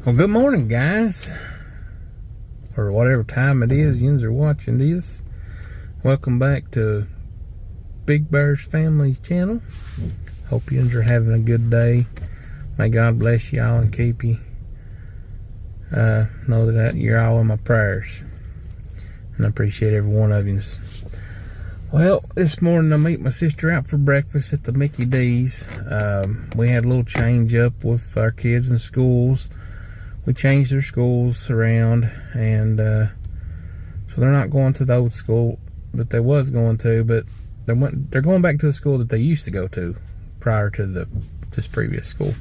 Well, good morning, guys, or whatever time it is yous are watching this. Welcome back to Big Bear's Family Channel. Hope yous are having a good day. May God bless y'all and keep you. Know that you're all in my prayers, and I appreciate every one of yous. Well, this morning I meet my sister out for breakfast at the Mickey D's. We had a little change up with our kids in schools. We changed their schools around, and so they're not going to the old school that they was going to, but they're going back to the school that they used to go to prior to this previous school.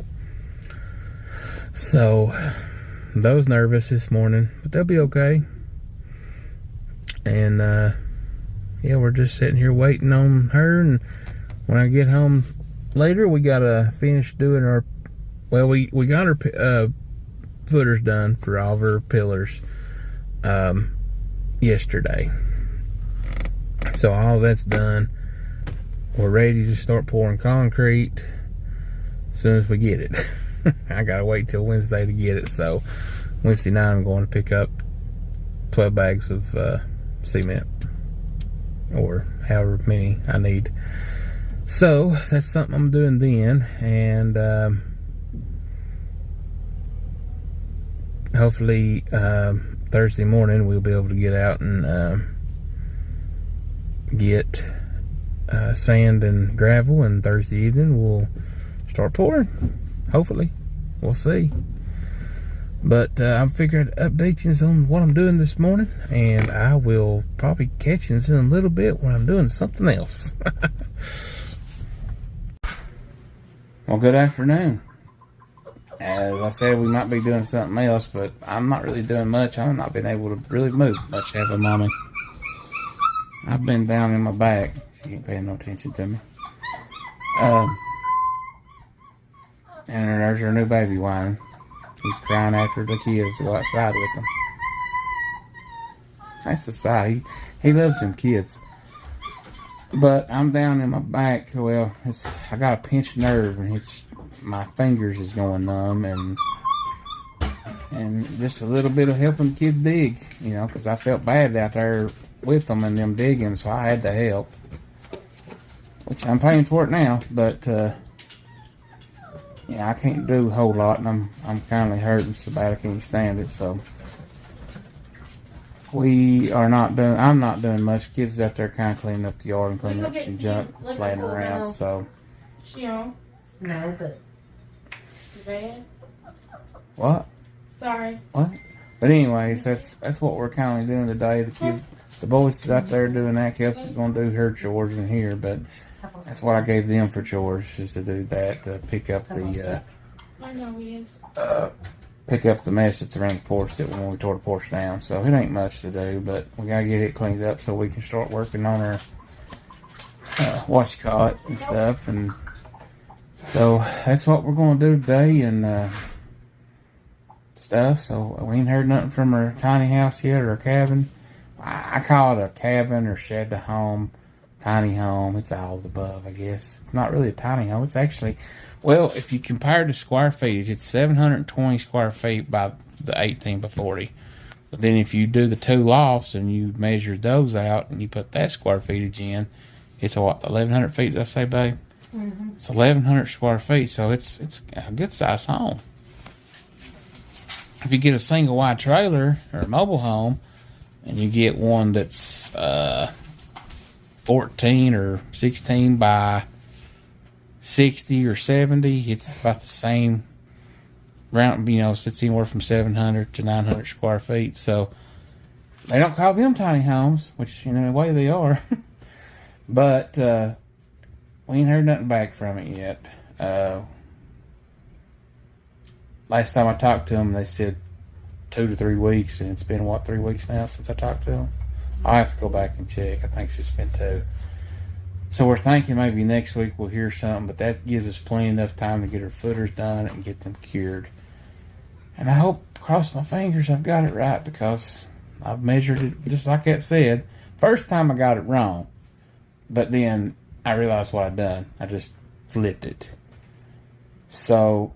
So I was nervous this morning, but they'll be okay. And yeah, we're just sitting here waiting on her, and when I get home later, we gotta finish doing our, well, we got our footers done for all of her pillars yesterday. So all that's done. We're ready to start pouring concrete as soon as we get it. I gotta wait till Wednesday to get it, so Wednesday night I'm going to pick up 12 bags of cement, or however many I need. So that's something I'm doing then, and hopefully Thursday morning we'll be able to get out and get sand and gravel, and Thursday evening we'll start pouring. Hopefully, we'll see. But I'm figuring to update you on what I'm doing this morning, and I will probably catch you in a little bit when I'm doing something else. Well, good afternoon. As I said, we might be doing something else, but I'm not really doing much. I've not been able to really move much, have I, Mommy? I've been down in my back. She ain't paying no attention to me. And there's our new baby whining. He's crying after the kids to go outside with him. That's the side. He loves them kids. But I'm down in my back. Well, I got a pinched nerve, and my fingers is going numb, and just a little bit of helping the kids dig, you know, because I felt bad out there with them and them digging, so I had to help. Which I'm paying for it now, but yeah, I can't do a whole lot, and I'm kind of hurting so bad I can't stand it. So I'm not doing much. Kids out there kind of cleaning up the yard and cleaning up some junk that's laying around. So she on? No, but bad. What? Sorry. What? But anyways, that's what we're kind of doing today. The boys is out there doing that. Kelsey's gonna do her chores in here, but that's what I gave them for chores, is to do that, to pick up the I know he is. Pick up the mess that's around the porch that when we tore the porch down. So it ain't much to do, but we gotta get it cleaned up so we can start working on our washcloth and stuff. And so that's what we're gonna do today, and stuff. So we ain't heard nothing from our tiny house yet, or our cabin. I call it a cabin or shed to home, tiny home. It's all of the above, I guess. It's not really a tiny home. It's actually, well, if you compare the square feet, it's 720 square feet by the 18 by 40. But then if you do the two lofts and you measure those out and you put that square footage in, it's what, 1,100 feet, did I say, babe? Mm-hmm. It's 1,100 square feet, so it's a good size home. If you get a single wide trailer or a mobile home, and you get one that's 14 or 16 by 60 or 70, it's about the same round, you know, it's anywhere from 700 to 900 square feet. So they don't call them tiny homes, which, you know, in a way they are. But we ain't heard nothing back from it yet. Last time I talked to them, they said 2 to 3 weeks, and it's been, what, 3 weeks now since I talked to them? I'll have to go back and check. I think it's been 2. So we're thinking maybe next week we'll hear something, but that gives us plenty enough time to get our footers done and get them cured. And I hope, cross my fingers, I've got it right, because I've measured it just like that said. First time I got it wrong, but then I realized what I'd done. I just flipped it. So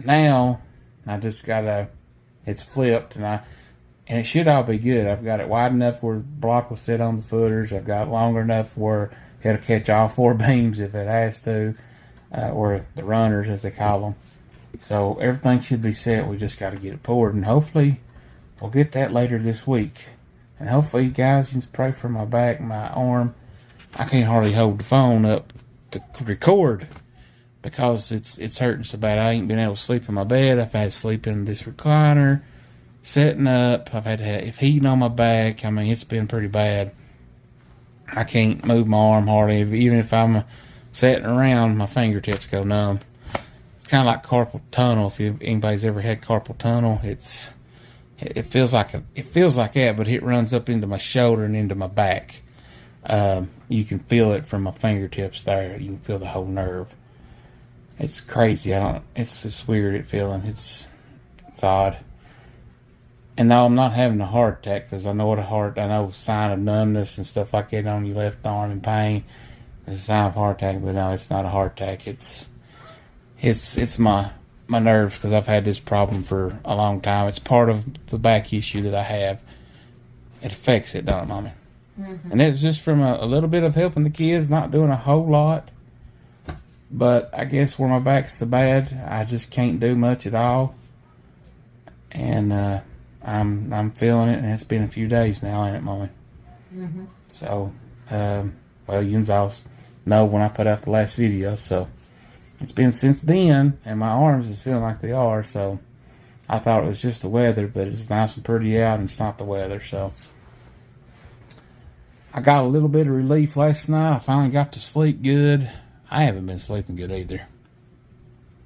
now I just gotta, it's flipped, and it should all be good. I've got it wide enough where the block will sit on the footers. I've got longer enough where it'll catch all 4 beams if it has to, or the runners as they call them. So everything should be set. We just got to get it poured, and hopefully we'll get that later this week. And hopefully you guys can pray for my back, my arm. I can't hardly hold the phone up to record because it's hurting so bad. I ain't been able to sleep in my bed. I've had to sleep in this recliner, setting up. I've had to have heating on my back. I mean, it's been pretty bad. I can't move my arm hardly. Even if I'm sitting around, my fingertips go numb. It's kind of like carpal tunnel. If anybody's ever had carpal tunnel, it feels like that, but it runs up into my shoulder and into my back. You can feel it from my fingertips there. You can feel the whole nerve. It's crazy. It's just weird feeling. It's odd. And no, I'm not having a heart attack, because I know sign of numbness and stuff like that on your left arm and pain is a sign of heart attack, but no, it's not a heart attack. It's my nerves, because I've had this problem for a long time. It's part of the back issue that I have. It affects it, don't it, Mommy? Mm-hmm. And it's just from a little bit of helping the kids, not doing a whole lot. But I guess where my back's so bad, I just can't do much at all. And I'm feeling it, and it's been a few days now, ain't it, Mommy? Mm-hmm. So, well, you all know when I put out the last video, so it's been since then, and my arms is feeling like they are, so I thought it was just the weather, but it's nice and pretty out, and it's not the weather, so I got a little bit of relief last night. I finally got to sleep good. I haven't been sleeping good either.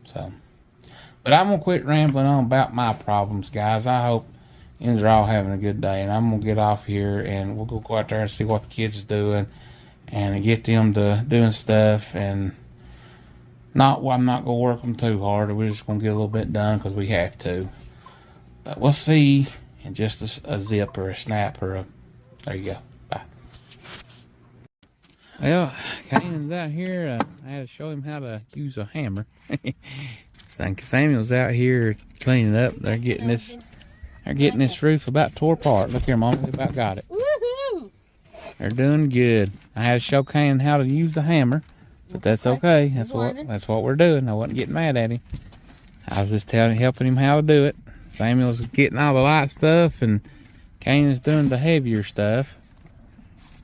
So, but I'm going to quit rambling on about my problems, guys. I hope you're all having a good day, and I'm going to get off here, and we'll go out there and see what the kids is doing, and get them to doing stuff, and I'm not going to work them too hard. We're just going to get a little bit done because we have to. But we'll see in just a zip or a snap or there you go. Bye. Well, Kane's out here. I had to show him how to use a hammer. Samuel's out here cleaning up. They're getting this roof about tore apart. Look here, Mom. They about got it. Woohoo! They're doing good. I had to show Kane how to use the hammer. But that's okay. That's what we're doing. I wasn't getting mad at him. I was just helping him how to do it. Samuel's getting all the light stuff, and Kane is doing the heavier stuff.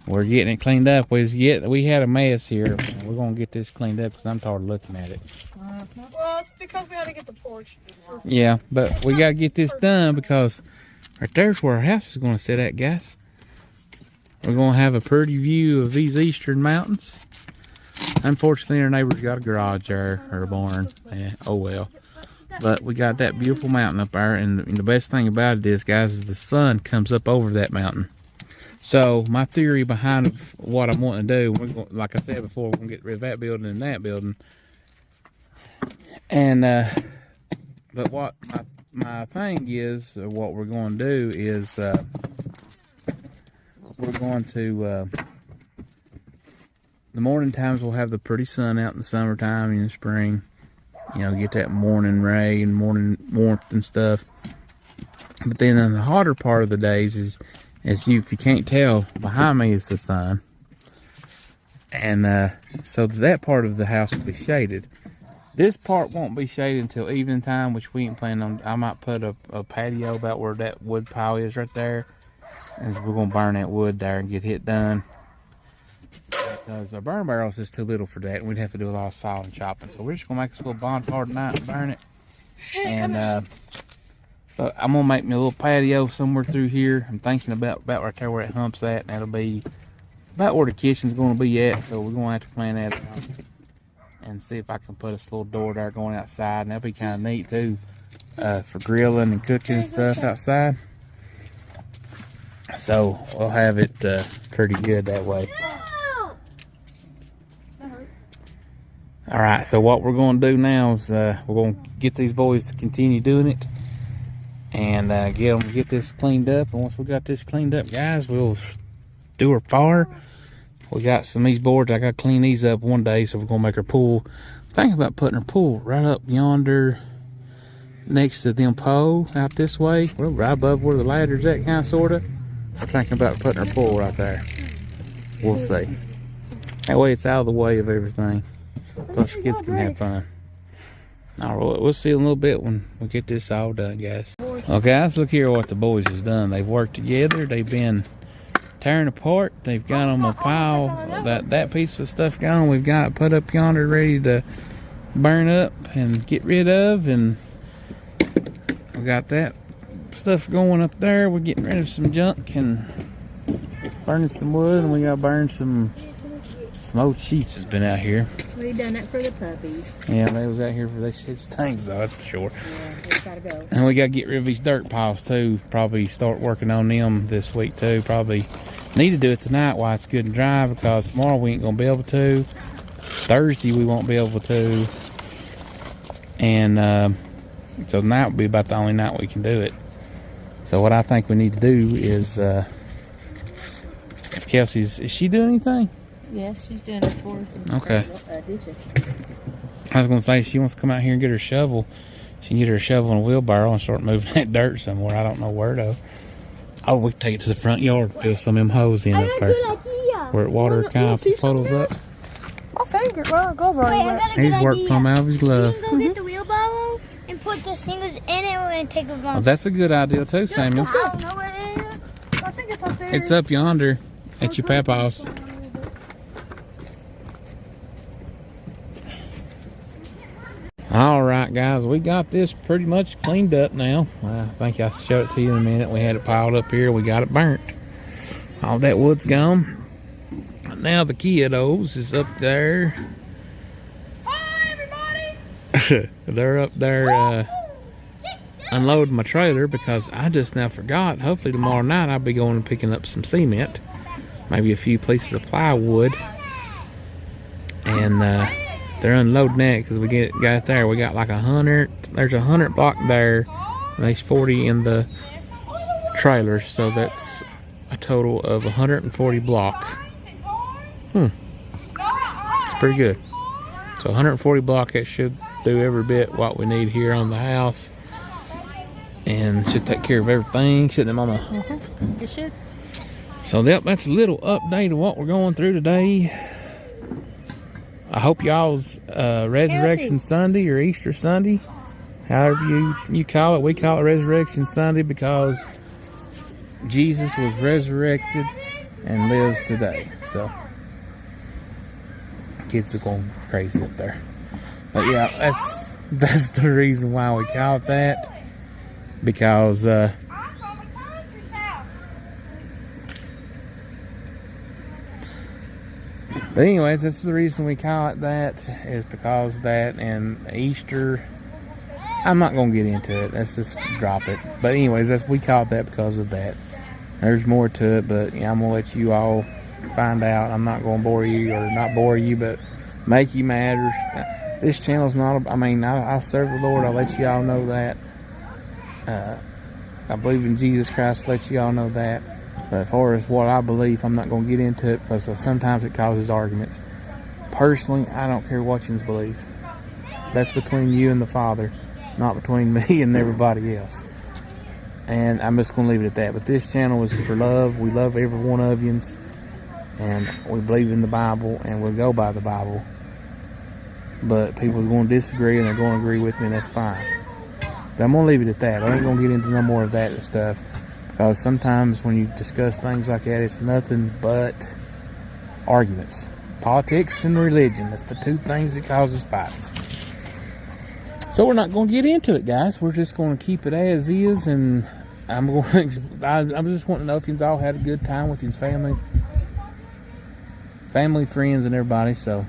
We're getting it cleaned up. We had a mess here. We're gonna get this cleaned up because I'm tired of looking at it. Well, it's because we had to get the porch. Yeah, but we gotta get this done because right there's where our house is gonna sit at, guys. We're gonna have a pretty view of these eastern mountains. Unfortunately, our neighbor's got a garage there, or a barn. Yeah, oh well. But we got that beautiful mountain up there, and the best thing about it is, guys, is the sun comes up over that mountain. So my theory behind what I'm wanting to do, like I said before, we're gonna get rid of that building and that building. And but what my thing is, what we're going to do is we're going to. The morning times we'll have the pretty sun out in the summertime, in the spring. You know, get that morning ray and morning warmth and stuff. But then in the hotter part of the days if you can't tell, behind me is the sun. And so that part of the house will be shaded. This part won't be shaded until evening time, which we ain't planning on. I might put a patio about where that wood pile is right there. And we're going to burn that wood there and get it done. Because our burn barrels is too little for that, and we'd have to do a lot of sawing chopping. So we're just gonna make us a little bonfire tonight and burn it. And but I'm gonna make me a little patio somewhere through here. I'm thinking about right there where it humps at, and that'll be about where the kitchen's gonna be at. So we're gonna have to plan that out and see if I can put a little door there going outside, and that'll be kind of neat too, for grilling and cooking and stuff outside. So we'll have it pretty good that way. Alright, so what we're going to do now is we're going to get these boys to continue doing it and get this cleaned up. And once we got this cleaned up, guys, we'll do our fire. We got some of these boards. I got to clean these up one day, so we're going to make our pool. I'm thinking about putting our pool right up yonder next to them pole out this way. Well, right above where the ladder's at, kind of, sort of. We're thinking about putting our pool right there. We'll see. That way it's out of the way of everything. Plus kids can have fun. All right, we'll see in a little bit when we get this all done, guys. Okay, let's look here what the boys has done. They've worked together. They've been tearing apart. They've got them a pile, that piece of stuff gone. We've got put up yonder ready to burn up and get rid of. And we got that stuff going up there. We're getting rid of some junk and burning some wood. And we got to burn some old sheets that's been out here. We done that for the puppies. Yeah, they was out here for they shit stinks though, that's for sure. Yeah, it's gotta go. And we gotta get rid of these dirt piles too. Probably start working on them this week too. Probably need to do it tonight while it's good and dry, because tomorrow we ain't gonna be able to. Thursday we won't be able to. And so tonight will be about the only night we can do it. So what I think we need to do is if Kelsey's, is she doing anything? Yes, she's doing it for us. Okay. I was going to say, she wants to come out here and get her shovel. She can get her shovel and a wheelbarrow and start moving that dirt somewhere. I don't know where though. Oh, we can take it to the front yard and fill some of them holes in up there. Where water kind of puddles up. My finger, well, go right. He's worked from out of his glove. You can go get the wheelbarrow and put the singles in it and take them Oh, off. that's a good idea too, Samuel. I don't know where it is. I think it's up there. It's up yonder at your papa's. Alright guys, we got this pretty much cleaned up now. I think I'll show it to you in a minute. We had it piled up here, we got it burnt. All that wood's gone. Now the kiddos is up there. Hi, everybody. They're up there unloading my trailer, because I just now forgot. Hopefully tomorrow night I'll be going and picking up some cement. Maybe a few pieces of plywood. And they're unloading that because we got it there. We got like 100. There's 100 block there. And there's 40 in the trailer. So that's a total of 140 block. It's pretty good. So 140 block, that should do every bit what we need here on the house. And should take care of everything. Shouldn't it, Mama? It should. So yep, that's a little update of what we're going through today. I hope y'all's Resurrection Sunday or Easter Sunday, however you call it. We call it Resurrection Sunday because Jesus was resurrected and lives today. So kids are going crazy up there. But yeah, that's the reason why we call it that. Because but anyways, that's the reason we call it that, is because of that. And Easter, I'm not going to get into it. Let's just drop it. But anyways, we call it that because of that. There's more to it, but yeah, I'm going to let you all find out. I'm not going to bore you, or not bore you, but make you mad. This channel's not, I serve the Lord. I'll let you all know that. I believe in Jesus Christ, let you all know that. But as far as what I believe, I'm not going to get into it, because sometimes it causes arguments. Personally, I don't care what you believe. That's between you and the Father, not between me and everybody else. And I'm just going to leave it at that. But this channel is for love. We love every one of you. And we believe in the Bible, and we'll go by the Bible. But people are going to disagree, and they're going to agree with me, and that's fine. But I'm going to leave it at that. I ain't going to get into no more of that stuff. Because sometimes when you discuss things like that, it's nothing but arguments. Politics and religion. That's the two things that causes fights. So we're not going to get into it, guys. We're just going to keep it as is. And I'm just wanting to know if you all had a good time with your family, friends, and everybody. So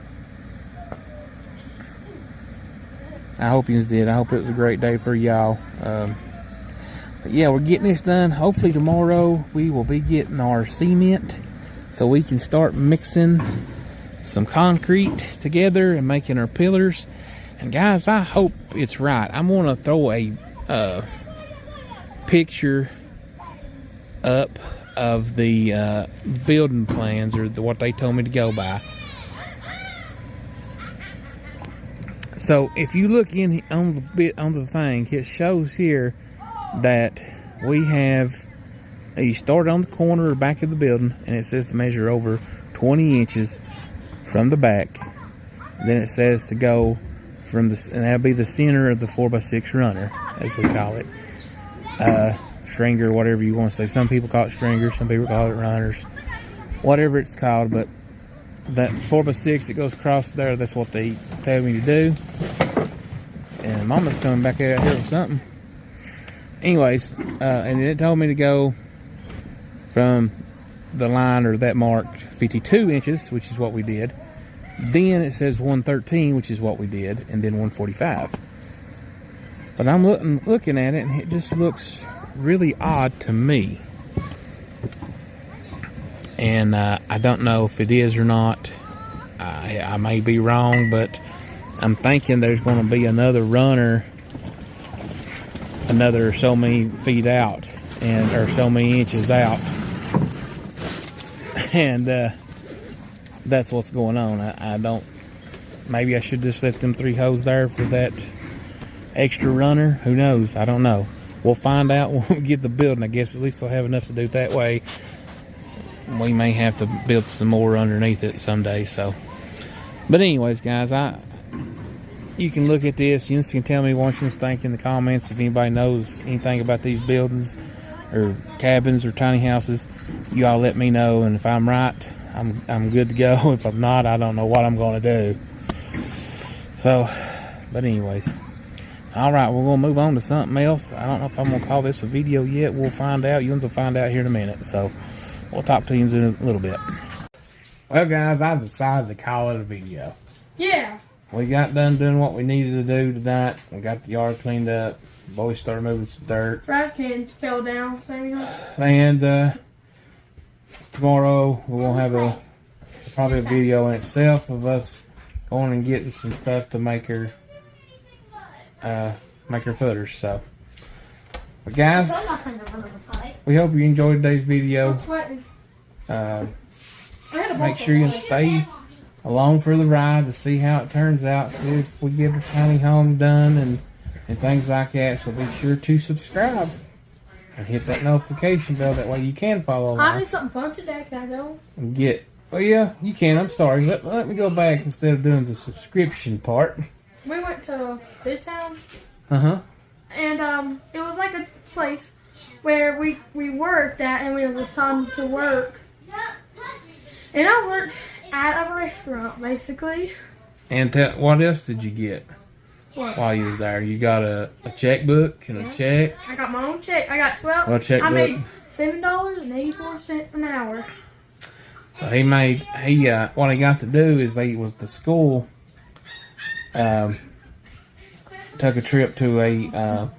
I hope you did. I hope it was a great day for y'all. But yeah, we're getting this done. Hopefully tomorrow we will be getting our cement so we can start mixing some concrete together and making our pillars. And guys, I hope it's right. I'm going to throw a picture up of the building plans, or what they told me to go by. So if you look in on the thing, it shows here that we have. You start on the corner or back of the building, and it says to measure over 20 inches from the back. Then it says to go from the, and that'll be the center of the 4x6 runner, as we call it. Stringer, whatever you want to say. Some people call it stringers, some people call it runners, whatever it's called. But that 4x6 that goes across there, that's what they tell me to do. And Mama's coming back out here with something. Anyways, and it told me to go from the line or that mark 52 inches, which is what we did. Then it says 113, which is what we did, and then 145. But I'm looking at it, and it just looks really odd to me. And I don't know if it is or not. I may be wrong, but I'm thinking there's going to be another runner, another so many feet out, and or so many inches out. And that's what's going on. I don't. Maybe I should just let them 3 hoes there for that extra runner. Who knows? I don't know. We'll find out when we get the building. I guess at least they'll have enough to do it that way. We may have to build some more underneath it someday. So, but anyways, guys, you can look at this. You can tell me what you think in the comments if anybody knows anything about these buildings or cabins or tiny houses. You all let me know, and if I'm right, I'm good to go. If I'm not, I don't know what I'm going to do. So, but anyways, all right, we're going to move on to something else. I don't know if I'm going to call this a video yet. We'll find out. You'll find out here in a minute. So, we'll talk to you in a little bit. Well, guys, I decided to call it a video. Yeah. We got done doing what we needed to do tonight. We got the yard cleaned up. Boys started moving some dirt. Trash cans fell down. And tomorrow we're gonna have probably a video in itself of us going and getting some stuff to make her footers. So, but guys, we hope you enjoyed today's video. Make sure you stay along for the ride to see how it turns out. See if we get our tiny home done and things like that. So be sure to subscribe and hit that notification bell. That way you can follow along. I did something fun today. Can I go? And well, yeah, you can. I'm sorry. Let me go back instead of doing the subscription part. We went to this town. And it was like a place where we worked at, and we were assigned to work. And I worked at a restaurant, basically. And what else did you get? What? While you was there? You got a checkbook and a check? I got my own check. I got 12. What checkbook? I made $7.84 an hour. So what he got to do is the school took a trip to a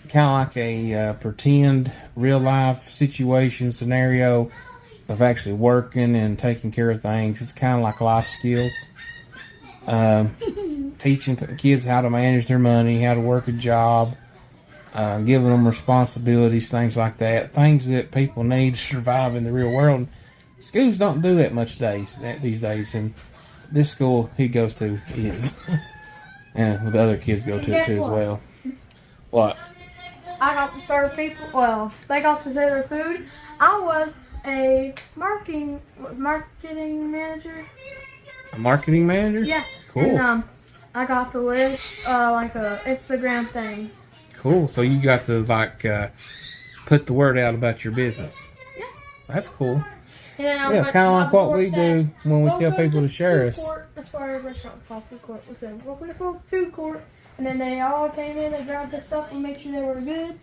kind of like a pretend real life situation scenario of actually working and taking care of things. It's kind of like life skills. Teaching kids how to manage their money, how to work a job, giving them responsibilities, things like that. Things that people need to survive in the real world. Schools don't do that much these days, and this school he goes to is. And the other kids go to it too as well. What? I got to serve people. Well, they got to do their food. I was a marketing manager. A marketing manager? Yeah. Cool. And I got to list like a Instagram thing. Cool. So you got to put the word out about your business. Yeah. That's cool. And Yeah, kind of like what we do when we tell people to share us. That's why our restaurant called food court. We said, we'll put a food court. And then they all came in and grabbed their stuff and made sure they were good.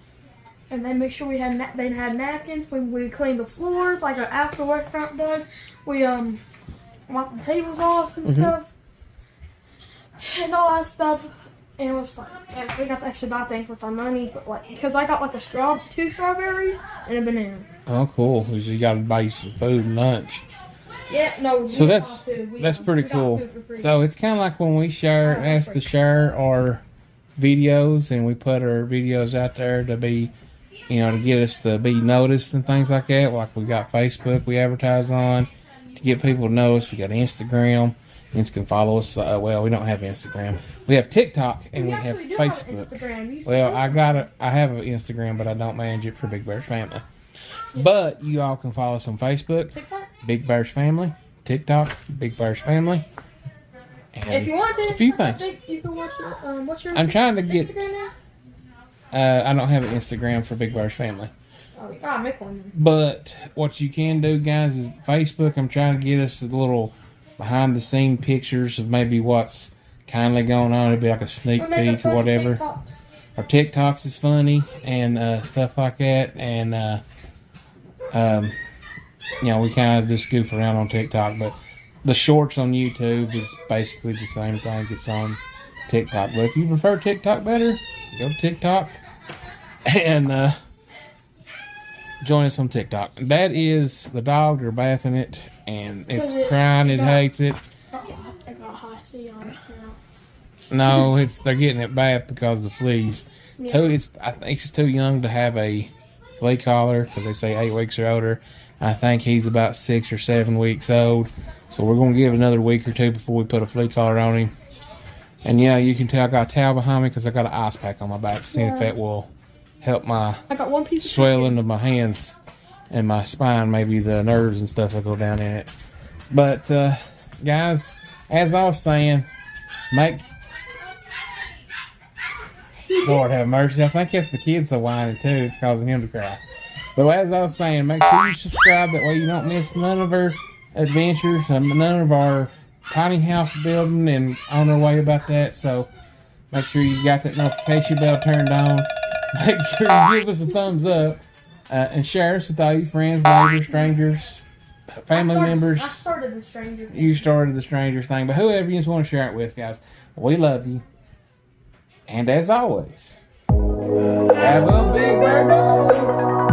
And then make sure they had napkins. We cleaned the floors like after the restaurant does. We mopped the tables off and stuff. And all that stuff. And it was fun. And we got to actually buy things with our money. But because I got like 2 strawberries and a banana. Oh, cool. So you got to buy you some food and lunch. Yeah, no. So that's pretty cool. So it's kind of like when we ask to share our videos, and we put our videos out there to be, to get us to be noticed and things like that. Like we got Facebook we advertise on to get people to know us. We got Instagram. You can follow us. Well, we don't have Instagram. We have TikTok and we have actually do have Facebook. Instagram. You Well, should- I have an Instagram, but I don't manage it for Big Bear's Family. But you all can follow us on Facebook, TikTok. Big Bear's Family, TikTok, Big Bear's Family. If And you want to, a few I things. think you can watch it. What's your I'm trying to get. Instagram now? I don't have an Instagram for Big Bear's Family. Oh, you gotta make one. But what you can do, guys, is Facebook. I'm trying to get us a little behind the scene pictures of maybe what's kindly going on. It'd be like a sneak We'll make a peek or funny whatever. TikToks. Our TikToks is funny and stuff like that. And, we kind of just goof around on TikTok. But the shorts on YouTube is basically the same thing. It's on TikTok. But if you prefer TikTok better, go to TikTok and join us on TikTok. That is the dog. They're bathing it. And it's crying. It hates it. I got high C on it No, now. they're getting it bath because of the fleas. Yeah. I think she's too young to have a flea collar because they say 8 weeks or older. I think he's about 6 or 7 weeks old. So we're going to give it another week or two before we put a flea collar on him. And yeah, you can tell I got a towel behind me because I got an ice pack on my back, seeing if that will help my I got one piece of swelling of my hands and my spine, maybe the nerves and stuff that go down in it. But guys, as I was saying, Lord have mercy. I think that's the kids so whining too. It's causing him to cry. But as I was saying, make sure you subscribe. That way you don't miss none of our adventures and none of our tiny house building and on our way about that. So make sure you got that notification bell turned on. Make sure you give us a thumbs up and share us with all your friends, neighbors, strangers, family members. I started the stranger thing. You started the strangers thing, but whoever you just want to share it with, guys, we love you. And as always, have a big birthday.